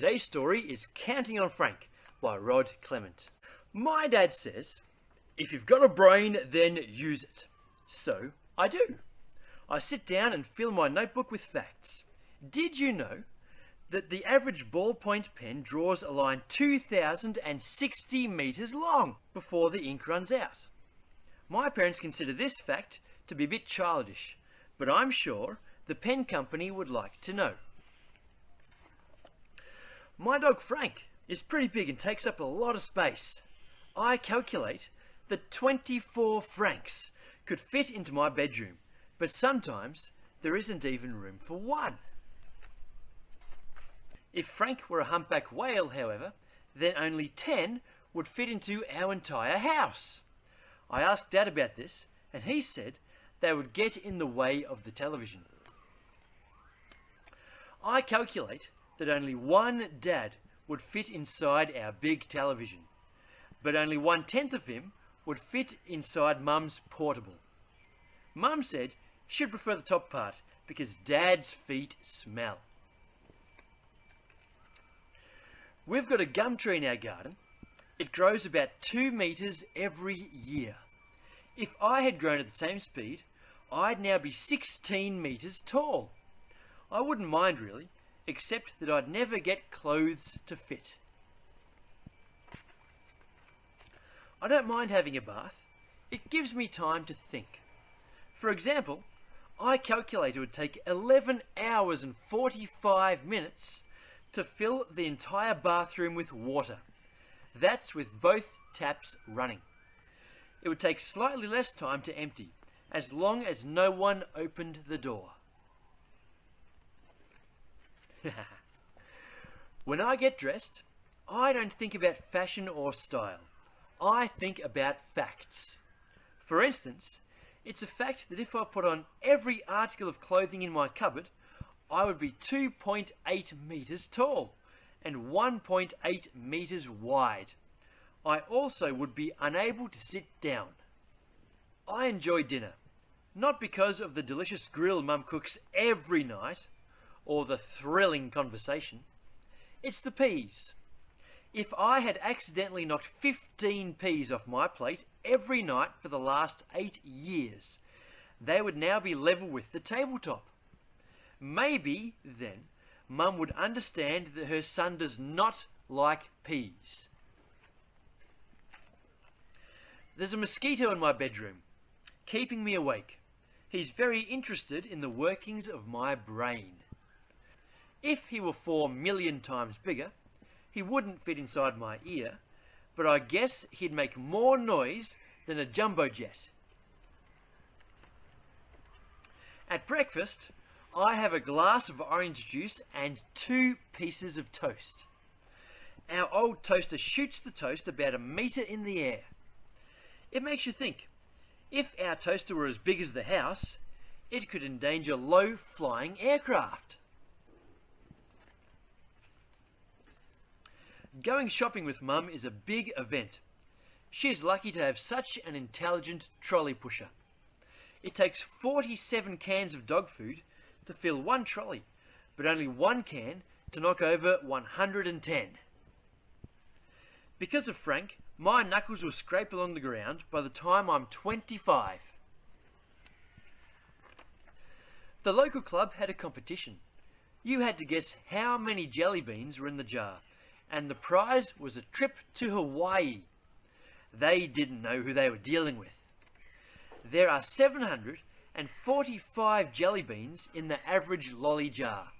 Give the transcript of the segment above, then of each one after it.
today's story is Counting on Frank by Rod Clement. My dad says, if you've got a brain, then use it. So I do. I sit down and fill my notebook with facts. Did you know that the average ballpoint pen draws a line 2,060 metres long before the ink runs out? My parents consider this fact to be a bit childish, but I'm sure the pen company would like to know. My dog Frank is pretty big and takes up a lot of space. I calculate that 24 Franks could fit into my bedroom, but sometimes there isn't even room for one. If Frank were a humpback whale, however, then only 10 would fit into our entire house. I asked Dad about this, and he said they would get in the way of the television. I calculate that only one dad would fit inside our big television, but only 1/10 of him would fit inside Mum's portable. Mum said she'd prefer the top part because Dad's feet smell. We've got a gum tree in our garden. It grows about 2 metres every year. If I had grown at the same speed, I'd now be 16 metres tall. I wouldn't mind really, except that I'd never get clothes to fit. I don't mind having a bath. It gives me time to think. For example, I calculate it would take 11 hours and 45 minutes to fill the entire bathroom with water. That's with both taps running. It would take slightly less time to empty, as long as no one opened the door. When I get dressed, I don't think about fashion or style. I think about facts. For instance, it's a fact that if I put on every article of clothing in my cupboard, I would be 2.8 metres tall and 1.8 metres wide. I also would be unable to sit down. I enjoy dinner, not because of the delicious grill Mum cooks every night, or the thrilling conversation. It's the peas. If I had accidentally knocked 15 peas off my plate every night for the last 8 years, they would now be level with the tabletop. Maybe, then, Mum would understand that her son does not like peas. There's a mosquito in my bedroom, keeping me awake. He's very interested in the workings of my brain. If he were 4 million times bigger, he wouldn't fit inside my ear, but I guess he'd make more noise than a jumbo jet. At breakfast, I have a glass of orange juice and 2 pieces of toast. Our old toaster shoots the toast about 1 metre in the air. It makes you think, if our toaster were as big as the house, it could endanger low-flying aircraft. Going shopping with Mum is a big event. She's lucky to have such an intelligent trolley pusher. It takes 47 cans of dog food to fill 1 trolley, but only 1 can to knock over 110. Because of Frank, my knuckles will scrape along the ground by the time I'm 25. The local club had a competition. You had to guess how many jelly beans were in the jar, and the prize was a trip to Hawaii. They didn't know who they were dealing with. There are 745 jelly beans in the average lolly jar.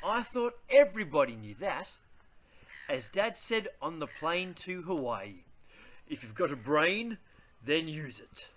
I thought everybody knew that. As Dad said on the plane to Hawaii, if you've got a brain, then use it.